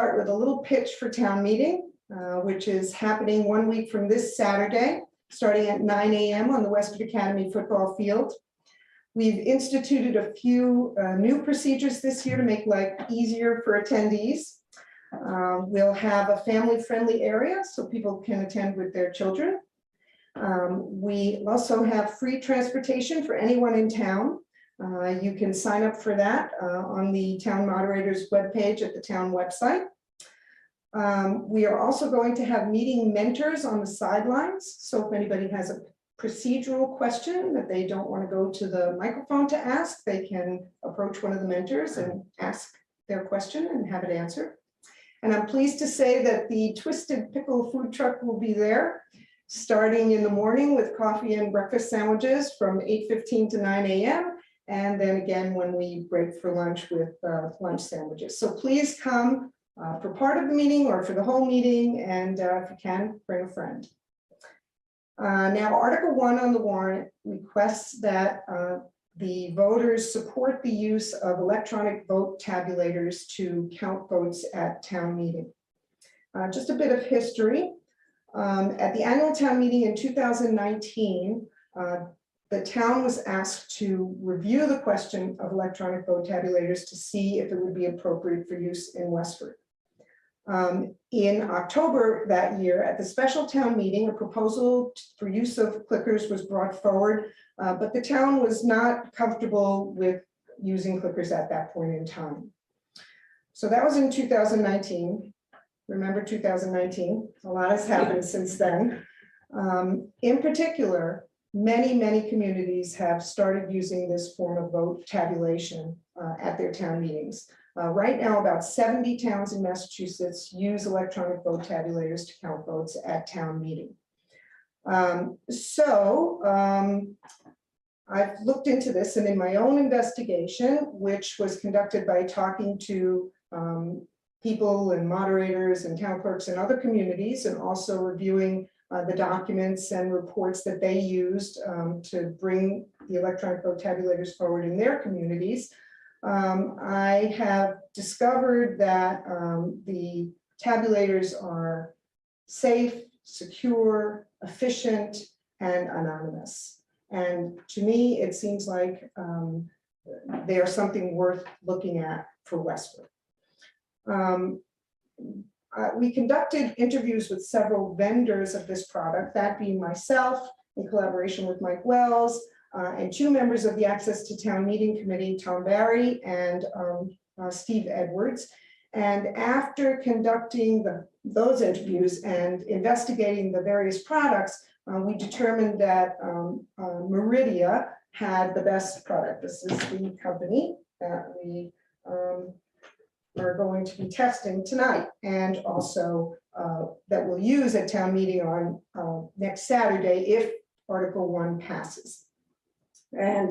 Start with a little pitch for town meeting, which is happening 1 week from this Saturday, starting at 9 a.m. on the Westford Academy football field. We've instituted a few new procedures this year to make life easier for attendees. We'll have a family-friendly area so people can attend with their children. We also have free transportation for anyone in town. You can sign up for that on the town moderator's webpage at the town website. We are also going to have meeting mentors on the sidelines. So if anybody has a procedural question that they don't want to go to the microphone to ask, they can approach one of the mentors and ask their question and have it answered. And I'm pleased to say that the Twisted Pickle food truck will be there, starting in the morning with coffee and breakfast sandwiches from 8:15 to 9 a.m. And then again when we break for lunch with lunch sandwiches. So please come for part of the meeting or for the whole meeting, and if you can, bring a friend. Now, Article 1 on the warrant requests that the voters support the use of electronic vote tabulators to count votes at town meeting. Just a bit of history. At the annual town meeting in 2019, the town was asked to review the question of electronic vote tabulators to see if it would be appropriate for use in Westford. In October that year, at the special town meeting, a proposal for use of clickers was brought forward, but the town was not comfortable with using clickers at that point in time. So that was in 2019. Remember 2019, a lot has happened since then. In particular, many communities have started using this form of vote tabulation at their town meetings. Right now, about 70 towns in Massachusetts use electronic vote tabulators to count votes at town meeting. I've looked into this, and in my own investigation, which was conducted by talking to people and moderators and town clerks in other communities, and also reviewing the documents and reports that they used to bring the electronic vote tabulators forward in their communities, I have discovered that the tabulators are safe, secure, efficient, and anonymous. And to me, it seems like they are something worth looking at for Westford. We conducted interviews with several vendors of this product, that being myself, in collaboration with Mike Wells, and two members of the Access to Town Meeting Committee, Tom Barry and Steve Edwards. And after conducting those interviews and investigating the various products, we determined that Meridia had the best product. This is the company that we are going to be testing tonight, and also that we'll use at town meeting on next Saturday if Article 1 passes. And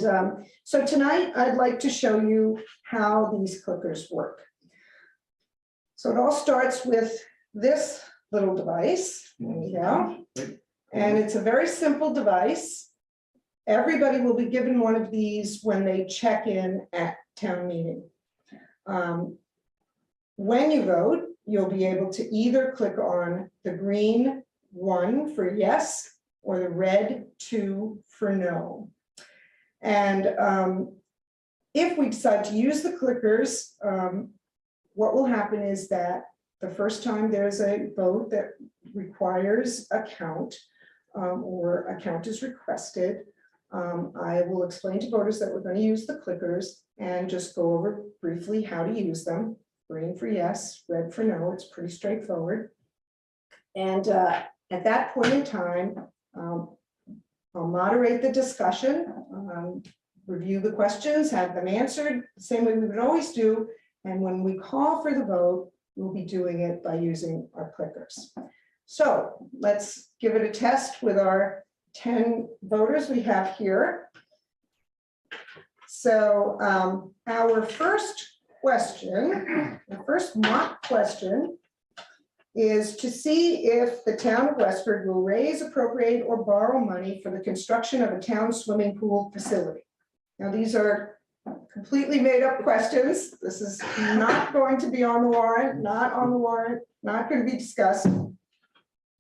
so tonight I'd like to show you how these clickers work. So it all starts with this little device. There you go. And it's a very simple device. Everybody will be given one of these when they check in at town meeting. When you vote, you'll be able to either click on the green 1 for yes or the red 2 for no. And if we decide to use the clickers, what will happen is that the first time there's a vote that requires a count or a count is requested, I will explain to voters that we're going to use the clickers and just go over briefly how to use them. Green for yes, red for no. It's pretty straightforward. And at that point in time, I'll moderate the discussion, review the questions, have them answered the same way we would always do. And when we call for the vote, we'll be doing it by using our clickers. So let's give it a test with our 10 voters we have here. So our first question, the first mock question, is to see if the town of Westford will raise, appropriate, or borrow money for the construction of a town swimming pool facility. Now, these are completely made up questions. This is not going to be on the warrant, not on the warrant, not going to be discussed,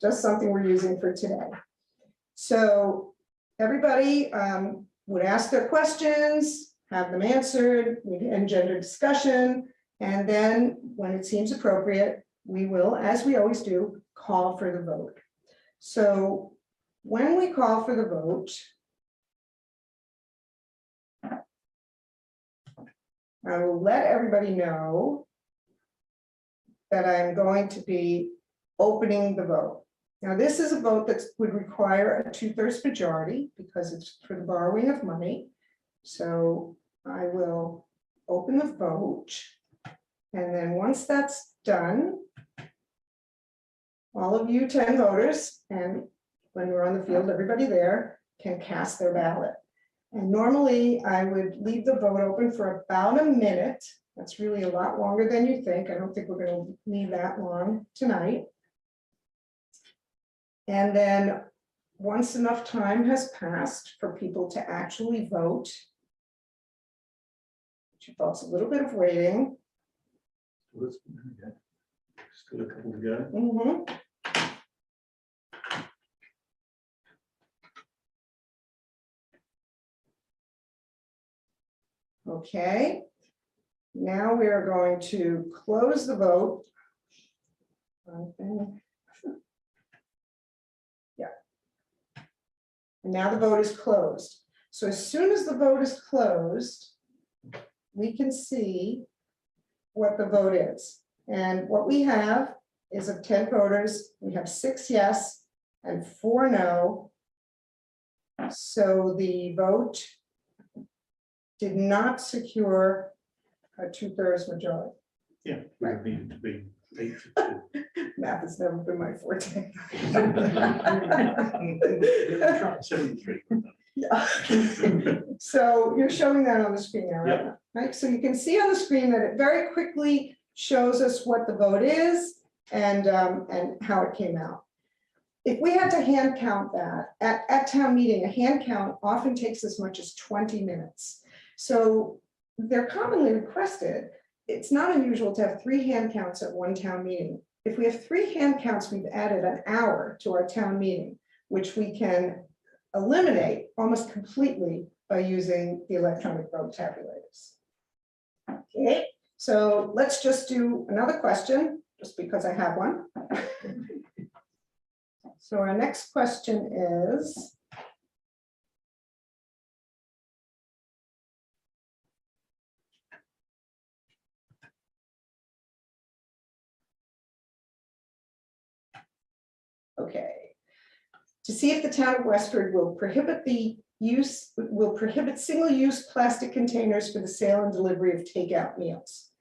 just something we're using for today. So everybody would ask their questions, have them answered, we engender discussion, and then when it seems appropriate, we will, as we always do, call for the vote. So when we call for the vote, I will let everybody know that I'm going to be opening the vote. Now, this is a vote that would require a 2/3 majority because it's for the borrowing of money. So I will open the vote. And then once that's done, all of you 10 voters, and when we're on the field, everybody there can cast their ballot. And normally I would leave the vote open for about a minute. That's really a lot longer than you think. I don't think we're going to need that long tonight. And then once enough time has passed for people to actually vote, which involves a little bit of waiting. Still a couple to go. Mm-hmm. Okay, now we are going to close the vote. Yeah. And now the vote is closed. So as soon as the vote is closed, we can see what the vote is. And what we have is of 10 voters, we have 6 yes and 4 no. So the vote did not secure a 2/3 majority. Yeah, right. Needed to be 8 to 2. Math has never been my forte. 73. Yeah. So you're showing that on the screen now, right? Yep. Right. So you can see on the screen that it very quickly shows us what the vote is and how it came out. If we had to hand count that at town meeting, a hand count often takes as much as 20 minutes. So they're commonly requested. It's not unusual to have 3 hand counts at one town meeting. If we have 3 hand counts, we've added an hour to our town meeting, which we can eliminate almost completely by using the electronic vote tabulators. Okay, so let's just do another question, just because I have one. So our next question is, okay, to see if the town of Westford will prohibit single-use plastic containers for the sale and delivery of takeout meals.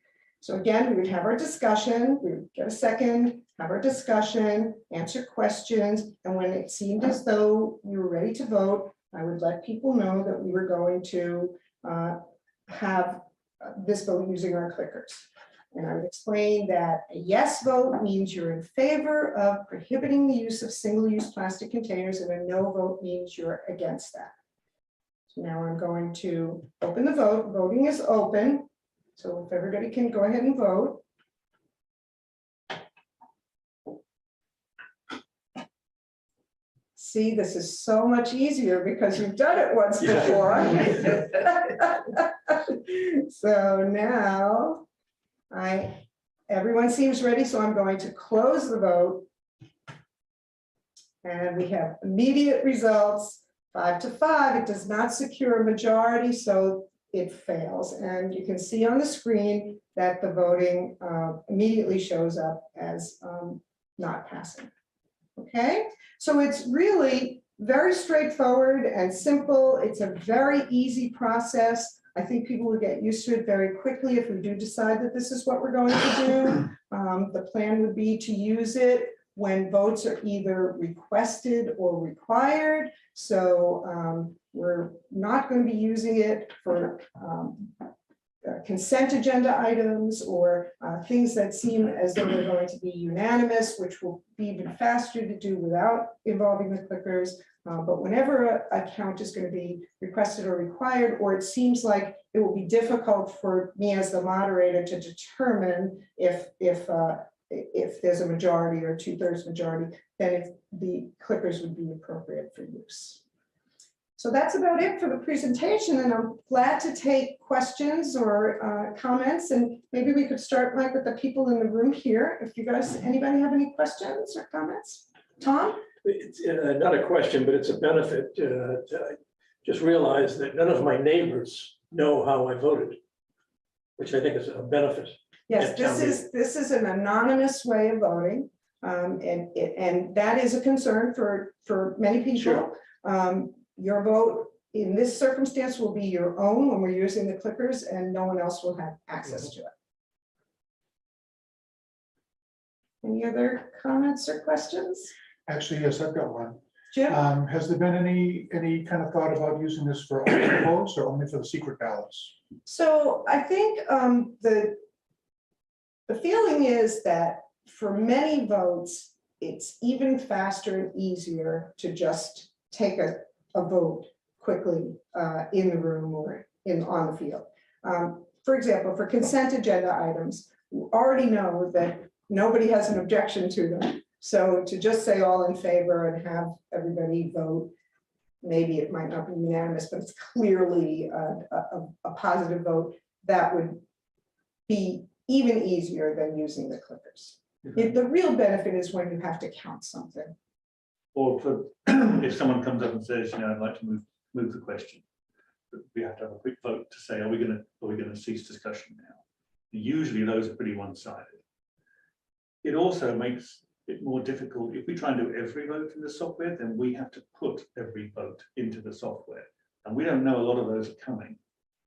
So again, we would have our discussion, we would get a second, have our discussion, answer questions, and when it seemed as though we were ready to vote, I would let people know that we were going to have this vote using our clickers. And I would explain that a yes vote means you're in favor of prohibiting the use of single-use plastic containers, and a no vote means you're against that. So now I'm going to open the vote. Voting is open. So if everybody can go ahead and vote. See, this is so much easier because you've done it once before. So now everyone seems ready, so I'm going to close the vote. And we have immediate results, 5 to 5. It does not secure a majority, so it fails. And you can see on the screen that the voting immediately shows up as not passing. Okay, so it's really very straightforward and simple. It's a very easy process. I think people will get used to it very quickly if we do decide that this is what we're going to do. The plan would be to use it when votes are either requested or required. So we're not going to be using it for consent agenda items or things that seem as though they're going to be unanimous, which will be even faster to do without involving the clickers. But whenever a count is going to be requested or required, or it seems like it will be difficult for me as the moderator to determine if there's a majority or 2/3 majority, then the clickers would be appropriate for use. So that's about it for the presentation, and I'm glad to take questions or comments, and maybe we could start, Mike, with the people in the room here. If you guys, anybody have any questions or comments? Tom? It's not a question, but it's a benefit. I just realized that none of my neighbors know how I voted, which I think is a benefit. Yes, this is an anonymous way of voting, and that is a concern for many people. Sure. Your vote in this circumstance will be your own when we're using the clickers, and no one else will have access to it. Any other comments or questions? Actually, yes, I've got one. Jim? Has there been any kind of thought about using this for all the votes or only for the secret ballots? So I think the feeling is that for many votes, it's even faster and easier to just take a vote quickly in the room or on the field. For example, for consent agenda items, we already know that nobody has an objection to them. So to just say all in favor and have everybody vote, maybe it might not be unanimous, but it's clearly a positive vote, that would be even easier than using the clickers. The real benefit is when you have to count something. Or for, if someone comes up and says, you know, I'd like to move the question, but we have to have a quick vote to say, are we going to cease discussion now? Usually those are pretty one-sided. It also makes it more difficult if we try and do every vote in the software, then we have to put every vote into the software, and we don't know a lot of those are coming.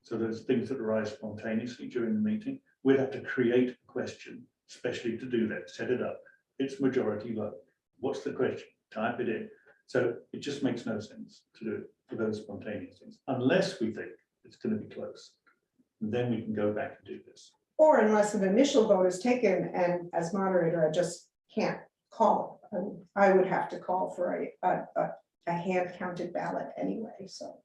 So there's things that arise spontaneously during the meeting. We'd have to create a question especially to do that, set it up. It's majority vote. What's the question? Type it in. So it just makes no sense to do it for those spontaneous things, unless we think it's going to be close. And then we can go back and do this. Or unless an initial vote is taken, and as moderator, I just can't call. I would have to call for a hand counted ballot anyway, so.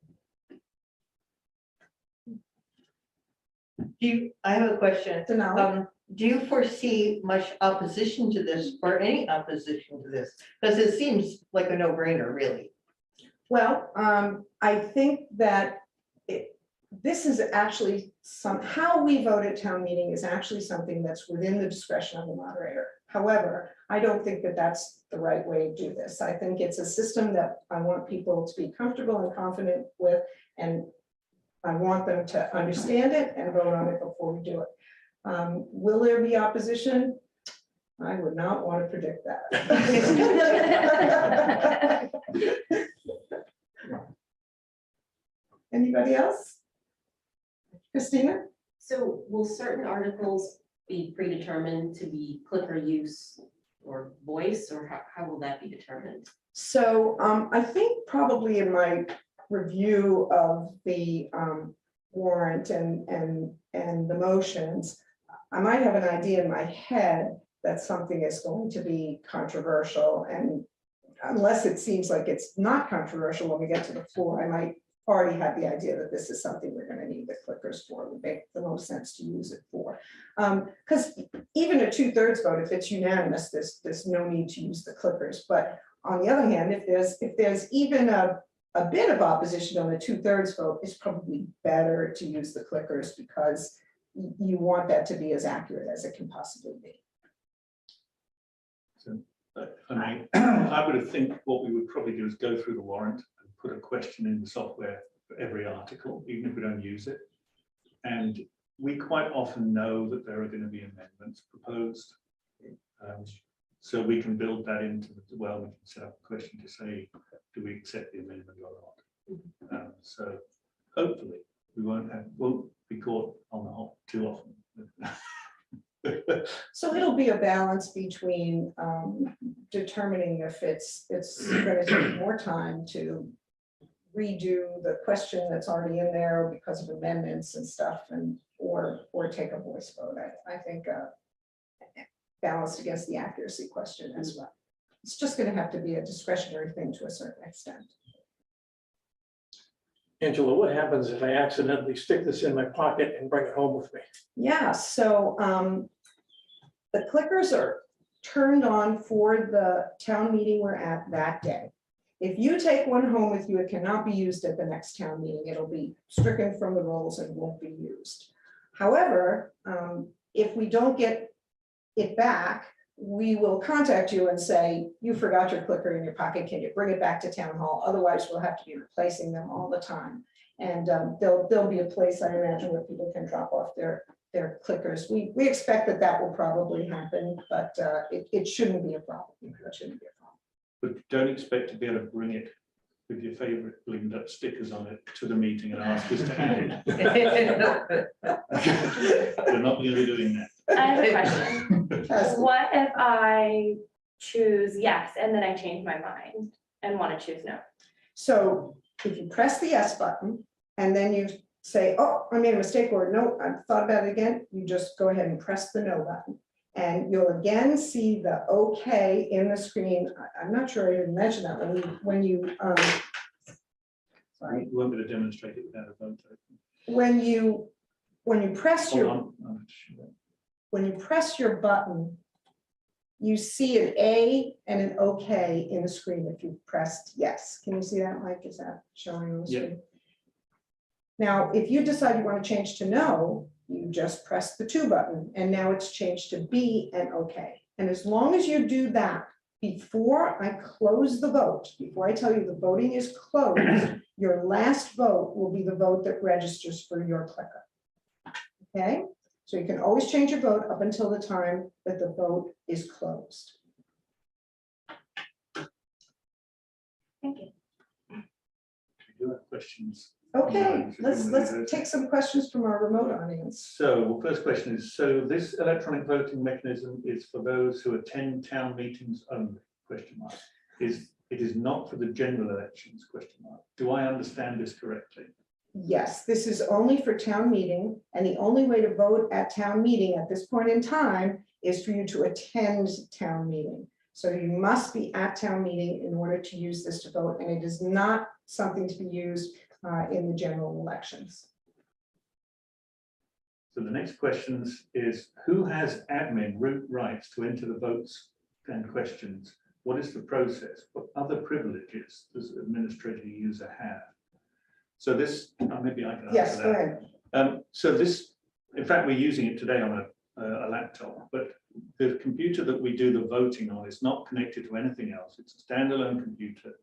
I have a question. Denali? Do you foresee much opposition to this or any opposition to this? Because it seems like a no-brainer, really. Well, I think that this is actually how we vote at town meeting is actually something that's within the discretion of the moderator. However, I don't think that that's the right way to do this. I think it's a system that I want people to be comfortable and confident with, and I want them to understand it and vote on it before we do it. Will there be opposition? I would not want to predict that. Anybody else? Christina? So will certain articles be predetermined to be clicker use or voice, or how will that be determined? So I think probably in my review of the warrant and the motions, I might have an idea in my head that something is going to be controversial, and unless it seems like it's not controversial when we get to the floor, I might already have the idea that this is something we're going to need the clickers for. It would make the most sense to use it for. Because even a 2/3 vote, if it's unanimous, there's no need to use the clickers. But on the other hand, if there's even a bit of opposition on the 2/3 vote, it's probably better to use the clickers because you want that to be as accurate as it can possibly be. So, I mean, I would think what we would probably do is go through the warrant and put a question in the software for every article, even if we don't use it. And we quite often know that there are going to be amendments proposed. So we can build that into the, we can set up a question to say, do we accept the amendment or not? So hopefully we won't be caught on the hop too often. So it'll be a balance between determining if it's going to take more time to redo the question that's already in there because of amendments and stuff, and or take a voice vote. I think balanced against the accuracy question as well. It's just going to have to be a discretionary thing to a certain extent. Angela, what happens if I accidentally stick this in my pocket and bring it home with me? Yeah, so the clickers are turned on for the town meeting we're at that day. If you take one home with you, it cannot be used at the next town meeting. It'll be stricken from the rolls and won't be used. However, if we don't get it back, we will contact you and say, you forgot your clicker in your pocket. Can you bring it back to town hall? Otherwise, we'll have to be replacing them all the time. And there'll be a place, I imagine, where people can drop off their clickers. We expect that will probably happen, but it shouldn't be a problem. It shouldn't be a problem. But don't expect to be able to bring it with your favourite glued up stickers on it to the meeting and ask us to add it. We're not going to be doing that. I have a question. What if I choose yes and then I change my mind and want to choose no? So if you press the yes button and then you say, oh, I made a mistake, or no, I've thought about it again, you just go ahead and press the no button. And you'll again see the okay in the screen. I'm not sure I even mentioned that when you sorry, You won't be able to demonstrate it without a vote. when you press Hold your on. I'm sure. when you press your button, you see an A and an OK in the screen if you pressed yes. Can you see that, Mike? Is that showing on the Yeah. screen? Now, if you decide you want to change to no, you just press the 2 button, and now it's changed to B and OK. And as long as you do that, before I close the vote, before I tell you the voting is closed, your last vote will be the vote that registers for your clicker. Okay? So you can always change your vote up until the time that the vote is closed. Thank you. We do have questions. Okay, Yeah, let's take some questions from our remote audience. So first question is, so this electronic voting mechanism is for those who attend town meetings only, question mark. It is not for the general elections, question mark. Do I understand this correctly? Yes, this is only for town meeting, and the only way to vote at town meeting at this point in time is for you to attend town meeting. So you must be at town meeting in order to use this to vote, and it is not something to be used in the general elections. So the next question is, who has admin root rights to enter the votes and questions? What is the process? What other privileges does the administrator user have? So this, maybe I can answer Yes, go that. ahead. So this, in fact, we're using it today on a laptop, but the computer that we do the voting on is not connected to anything else. It's a standalone computer.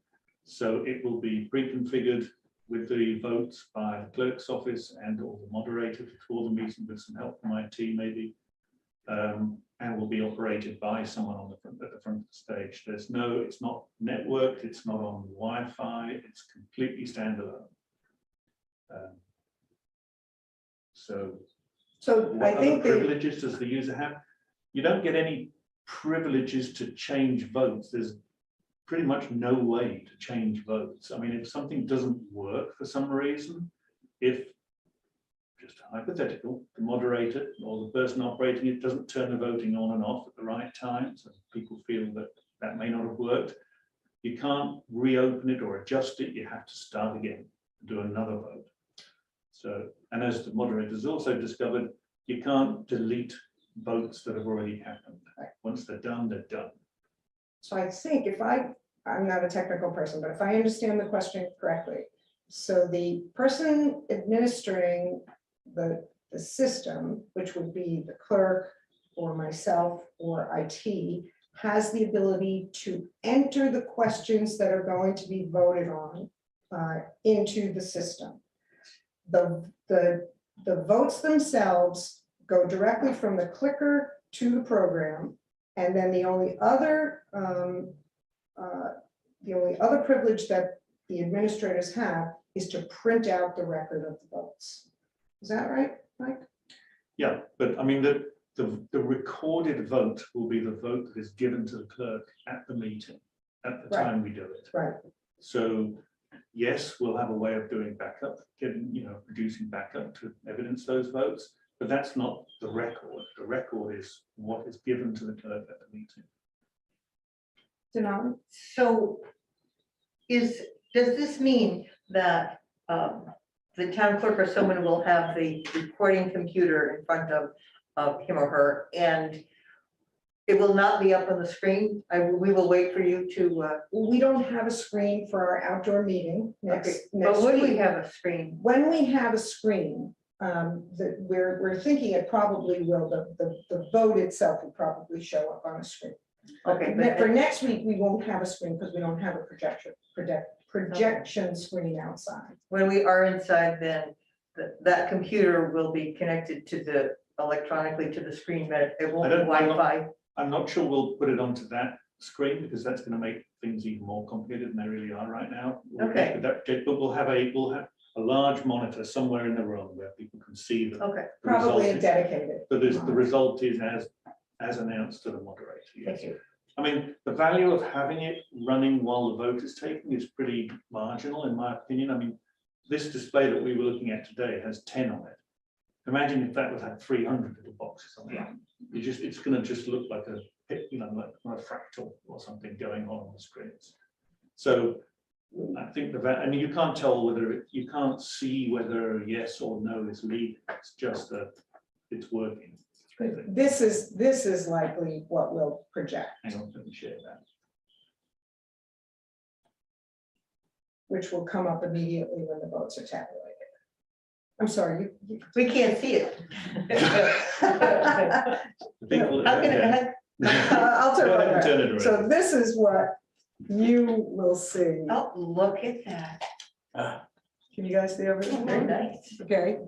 So it will be pre-configured with the votes by the clerk's office and or the moderator before the meeting with some help from IT maybe, and will be operated by someone on the front, at the front of the stage. It's not networked, it's not on Wi-Fi, it's completely standalone. So I what think other privileges does the user have? You don't get any privileges to change votes. There's pretty much no way to change votes. I mean, if something doesn't work for some reason, if, just hypothetical, the moderator or the person operating it doesn't turn the voting on and off at the right time, so people feel that that may not have worked, you can't reopen it or adjust it. You have to start again and do another vote. So, and as the moderators also discovered, you can't delete votes that have already happened. Once they're done, they're done. So I think I'm not a technical person, but if I understand the question correctly, so the person administering the system, which would be the clerk or myself or IT, has the ability to enter the questions that are going to be voted on into the system. The votes themselves go directly from the clicker to the program, and then the only other privilege that the administrators have is to print out the record of the votes. Is that right, Mike? Yeah, but I mean, the recorded vote will be the vote that is given to the clerk at the meeting, at the time we do it. Right. So yes, we'll have a way of doing backup, producing backup to evidence those votes, but that's not the record. The record is what is given to the clerk at the meeting. Denali? So does this mean that the town clerk or someone will have the recording computer in front of him or her, and it will not be up on the screen. We will wait for you to, We don't have a screen for our outdoor meeting okay, next but would we week. have a screen? When we have a screen, that we're thinking it probably will, the vote itself will probably show up on a screen. Okay, For but next week, we won't have a screen because we don't have a projection screen outside. when we are inside, then that computer will be connected to the, electronically to the screen, but it won't be I'm not- Wi-Fi. I'm not sure we'll put it onto that screen because that's going to make things even more complicated than they really are right now. Okay. But we'll have a large monitor somewhere in the room where people can see the Okay, the result Probably a is- dedicated. But the result is as announced to the moderator. Yes. thank you. I mean, the value of having it running while the vote is taken is pretty marginal, in my opinion. I mean, this display that we were looking at today has 10 on it. Imagine if that was had 300 little boxes on it. It's going to just look like like a fractal or something going on the screens. So I think and you can't tell whether you can't see whether yes or no is leading. It's just that it's working. This is likely what we'll project, Hang on, let me share that. which will come up immediately when the votes are tabulated. I'm sorry, We can't see it. The people- How can yeah. I'll Go ahead and turn it turn it. So around. this is what you will see. Oh, look at that. Can you guys see Very everything? nice. Okay.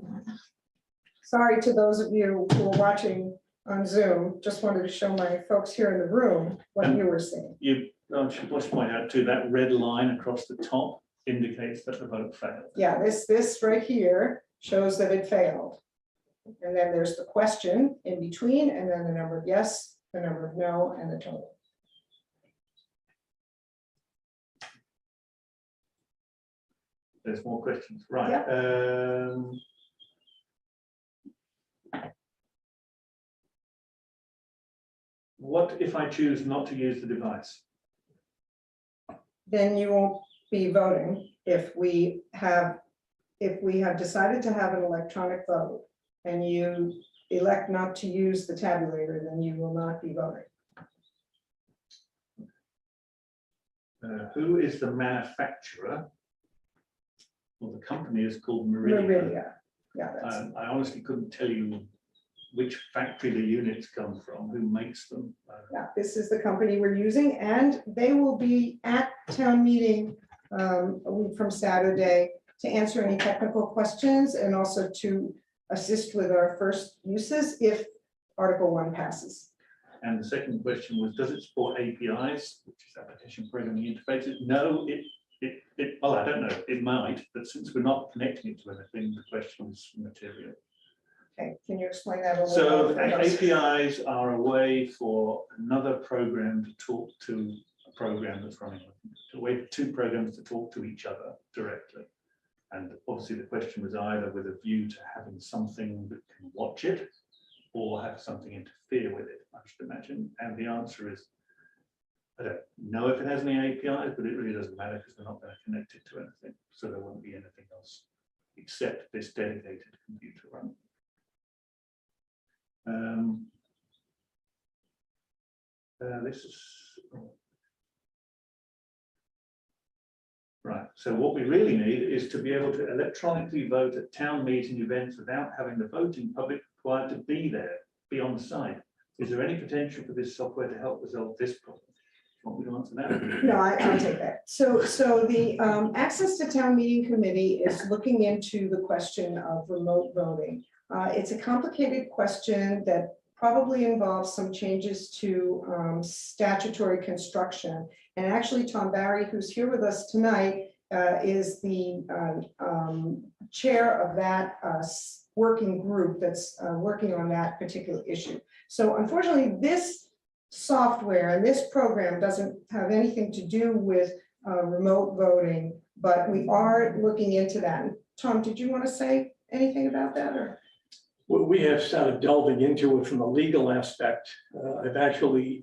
Sorry to those of you who are watching on Zoom, just wanted to show my folks here in the room what you were seeing. I should just point out too, that red line across the top indicates that the vote failed. Yeah, this right here shows that it failed. And then there's the question in between, and then the number of yes, the number of no, and the total. There's more questions, right? What if I choose not to use the device? Then you won't be voting if we have decided to have an electronic vote and you elect not to use the tabulator, then you will not be voting. Who is the manufacturer? Well, the company is called Meridian. Meridian, yeah, that's, I honestly couldn't tell you which factory the units come from, who makes them. yeah, this is the company we're using, and they will be at town meeting a week from Saturday to answer any technical questions and also to assist with our first uses if Article 1 passes. And the second question was, does it support APIs, which is application programming interfaces? No, well, I don't know, it might, but since we're not connecting it to anything, the question is material. Okay, can you explain that a little? So more for us? APIs are a way for another program to talk to a program that's running, a way for two programs to talk to each other directly. And obviously the question was either with a view to having something that can watch it or have something interfere with it, I should imagine. And the answer is, I don't know if it has any APIs, but it really doesn't matter because we're not going to connect it to anything. So there won't be anything else except this dedicated computer run. This is right. So what we really need is to be able to electronically vote at town meeting events without having the voting public required to be there, be on site. Is there any potential for this software to help resolve this problem? Want me to answer that? No, I'll take that. So the Access to Town Meeting Committee is looking into the question of remote voting. It's a complicated question that probably involves some changes to statutory construction. And actually, Tom Barry, who's here with us tonight, is the chair of that working group that's working on that particular issue. So unfortunately, this software and this program doesn't have anything to do with remote voting, but we are looking into that. And Tom, did you want to say anything about that, or? Well, we have started delving into it from a legal aspect. I've actually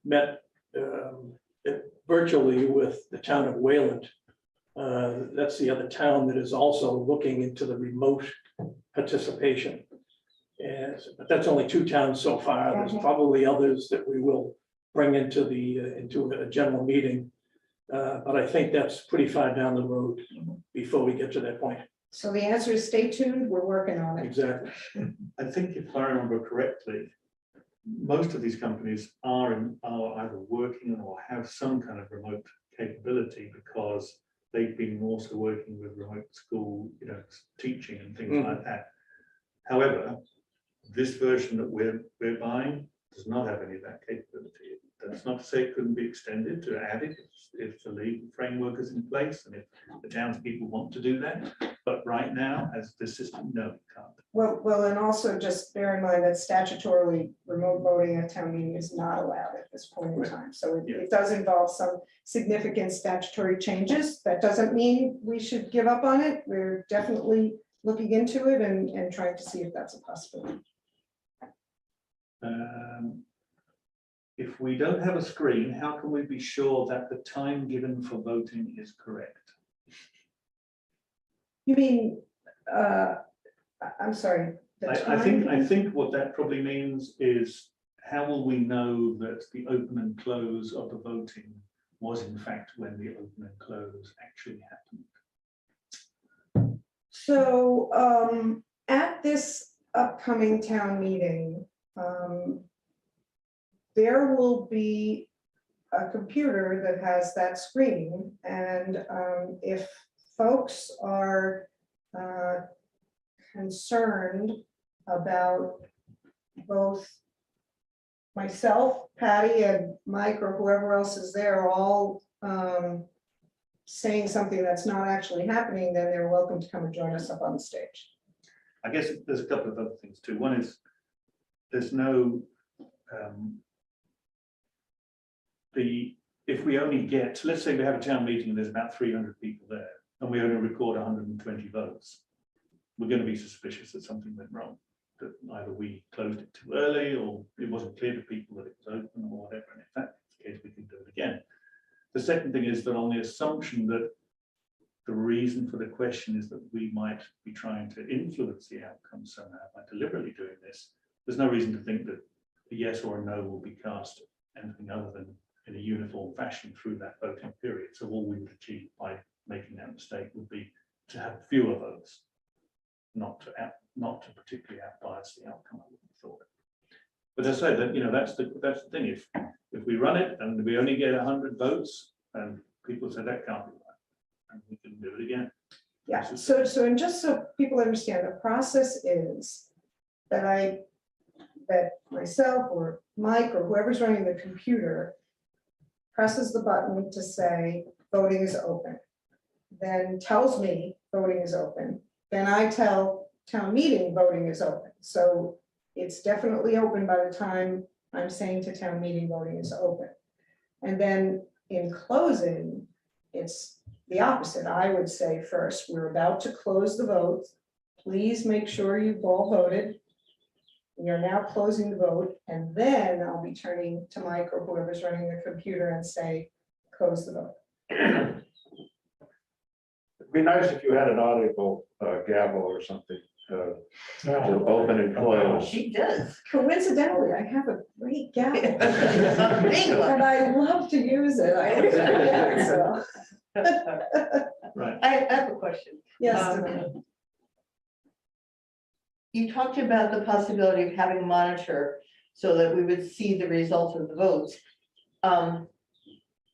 met virtually with the town of Wayland That's the other town that is also looking into the remote participation. And, but that's only 2 towns so far. There's probably others that we will bring into a general meeting. But I think that's pretty far down the road before we get to that point. So the answer is stay tuned, we're working on it. Exactly. I think if I remember correctly, most of these companies are either working or have some kind of remote capability because they've been also working with remote school, teaching and things like that. However, this version that we're buying does not have any of that capability. That's not to say it couldn't be extended to add it if the legal framework is in place and if the townspeople want to do that. But right now, as the system, no, it can't. Well, and also just bear in mind that statutorily remote voting at town meeting is not allowed at this point in time. So it does involve some significant statutory changes. That doesn't mean we should give up on it. We're definitely looking into it and trying to see if that's a possibility. If we don't have a screen, how can we be sure that the time given for voting is correct? You mean, I'm sorry. the I time? think what that probably means is how will we know that the open and close of the voting was in fact when the open and close actually happened? So at this upcoming town meeting, there will be a computer that has that screen, and if folks are concerned about both myself, Patty, and Mike, or whoever else is there, all saying something that's not actually happening, then they're welcome to come and join us up on the stage. I guess there's a couple of other things too. One is there's no if we only get, let's say we have a town meeting and there's about 300 people there and we only record 120 votes, we're going to be suspicious that something went wrong, that either we closed it too early or it wasn't clear to people that it was open or whatever, and if that's the case we can do it again. The second thing is that on the assumption that the reason for the question is that we might be trying to influence the outcome somehow by deliberately doing this, there's no reason to think that a yes or a no will be cast anything other than in a uniform fashion through that voting period. So all we would achieve by making that mistake would be to have fewer votes, not to particularly outbias the outcome, I would have thought. But as I said, that that's the thing. If we run it and we only get 100 votes, and people say that can't be right, and we can do it again. Yeah, so and just so people understand, the process is that myself or Mike or whoever's running the computer presses the button to say voting is open, then tells me voting is open, then I tell town meeting voting is open. So it's definitely open by the time I'm saying to town meeting voting is open. And then in closing, it's the opposite. I would say first, we're about to close the vote. Please make sure you've all voted. We are now closing the vote, and then I'll be turning to Mike or whoever's running the computer and say, close the vote. It'd be nice if you had an audible gavel or something to open and close. She does. Coincidentally, I have a great gavel. A big one. And I love to use it. I always forget, so. Right. I have a question. Yes. You talked about the possibility of having a monitor so that we would see the results of the votes.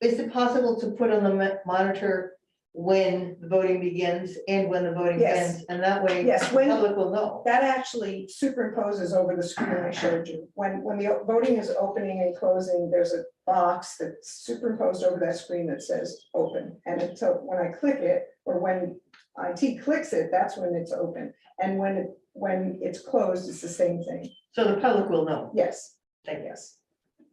Is it possible to put on the monitor when the voting begins and when the voting Yes. ends? And that way Yes, the public will know. That actually superimposes over the screen I showed you. When the voting is opening and closing, there's a box that's superimposed over that screen that says open. And so when I click it, or when IT clicks it, that's when it's open. And when it's closed, it's the same thing. So the public will know. Yes, Thank you. yes.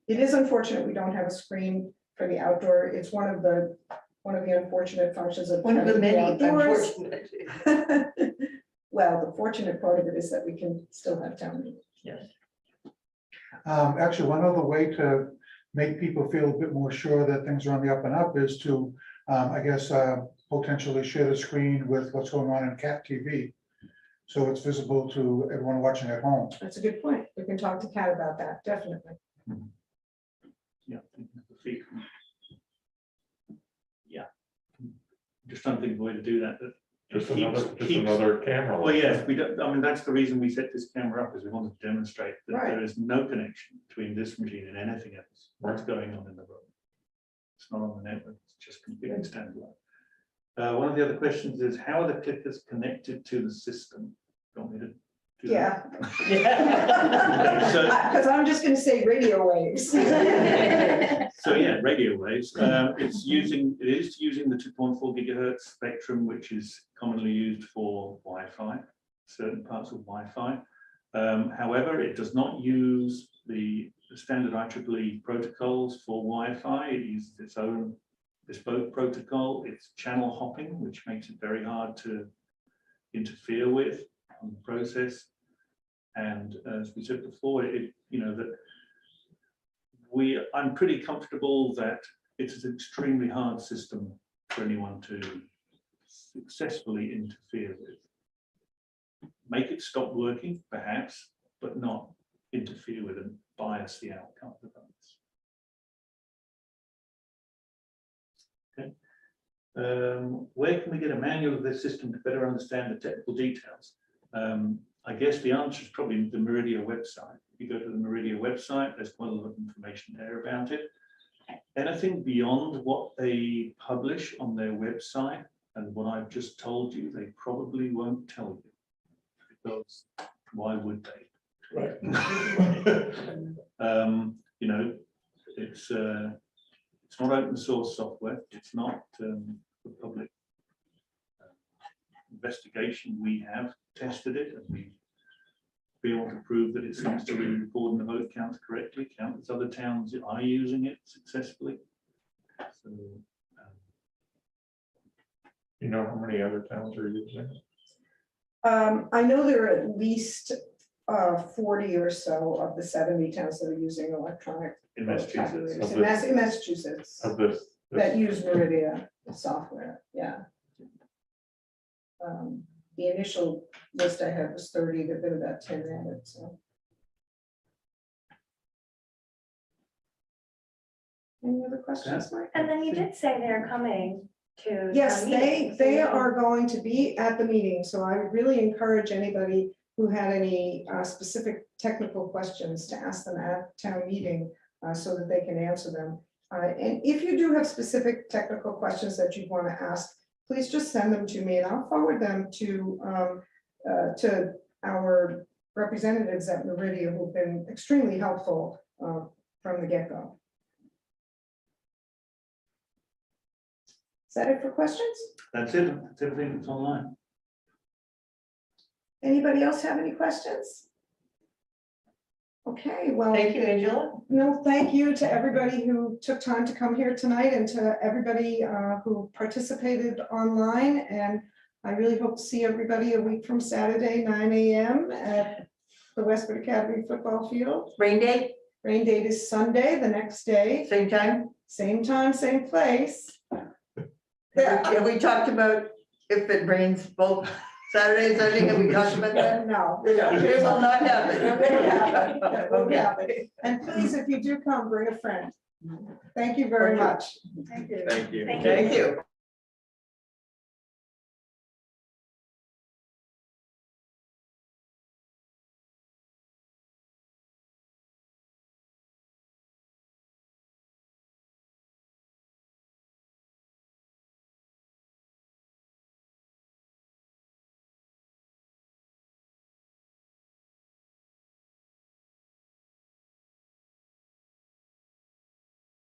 It is unfortunate we don't have a screen for the outdoor. It's one of the unfortunate functions of One of the having many outdoors. unfortunate. Well, the fortunate part of it is that we can still have town meetings. Yes. Actually, one other way to make people feel a bit more sure that things are on the up and up is to, I guess, potentially share the screen with what's going on in CAT TV. So it's visible to everyone watching at home. That's a good point. We can talk to Kat about that, definitely. Yeah. Yeah. Just trying to think of a way to do that. Just keeps- another camera. Well, yes, we don't, I mean, that's the reason we set this camera up, is we wanted to demonstrate that Right. there is no connection between this machine and anything else. What's going on in the room. It's not on the network, it's just completely standalone. One of the other questions is, how are the clickers connected to the system? Do you want me to do that? Yeah. So, Because I'm just gonna say radio waves. so yeah, radio waves. It is using the 2.4 gigahertz spectrum, which is commonly used for Wi-Fi, certain parts of Wi-Fi. However, it does not use the standard IEEE protocols for Wi-Fi. It uses its own bespoke protocol. It's channel hopping, which makes it very hard to interfere with on the process. And as we said before, I'm pretty comfortable that it's an extremely hard system for anyone to successfully interfere with. Make it stop working, perhaps, but not interfere with and bias the outcome of the votes. Okay. Where can we get a manual of this system to better understand the technical details? I guess the answer is probably the Meridia website. If you go to the Meridia website, there's quite a lot of information there about it. Anything beyond what they publish on their website and what I've just told you, they probably won't tell you. Because why would they? Right. It's not open source software. It's not the public investigation. We have tested it and we've been able to prove that it seems to be recording the vote counts correctly. Countless other towns are using it successfully. So, You know how many other towns are using it? I know there are at least 40 or so of the 70 towns that are using electronic in vote Massachusetts. tabulars. Of In Massachusetts, Of this. that use Meridia software, yeah. The initial list I had was 30, there've been about 10 added, so. Any other questions, Mike? And then you did say they're coming to. Yes, town they meeting, so are going to be at the meeting, so I would really encourage anybody who had any specific technical questions to ask them at town meeting so that they can answer them. And if you do have specific technical questions that you want to ask, please just send them to me and I'll forward them to our representatives at Meridia who've been extremely helpful from the get-go. Is that it for questions? That's it. That's everything that's online. Anybody else have any questions? Okay, well. Thank you, Angela. No, thank you to everybody who took time to come here tonight and to everybody who participated online. And I really hope to see everybody a week from Saturday, 9 a.m. at the Westford Academy football field. Rain date, Rain date is Sunday, the next day, same time. same place. Have we talked about if it rains both Saturday and Sunday? Have we talked about that? No. It will not happen. It won't happen. And please, if you do come, bring a friend. Thank you very much. Thank you. Thank you. Thank Thank you.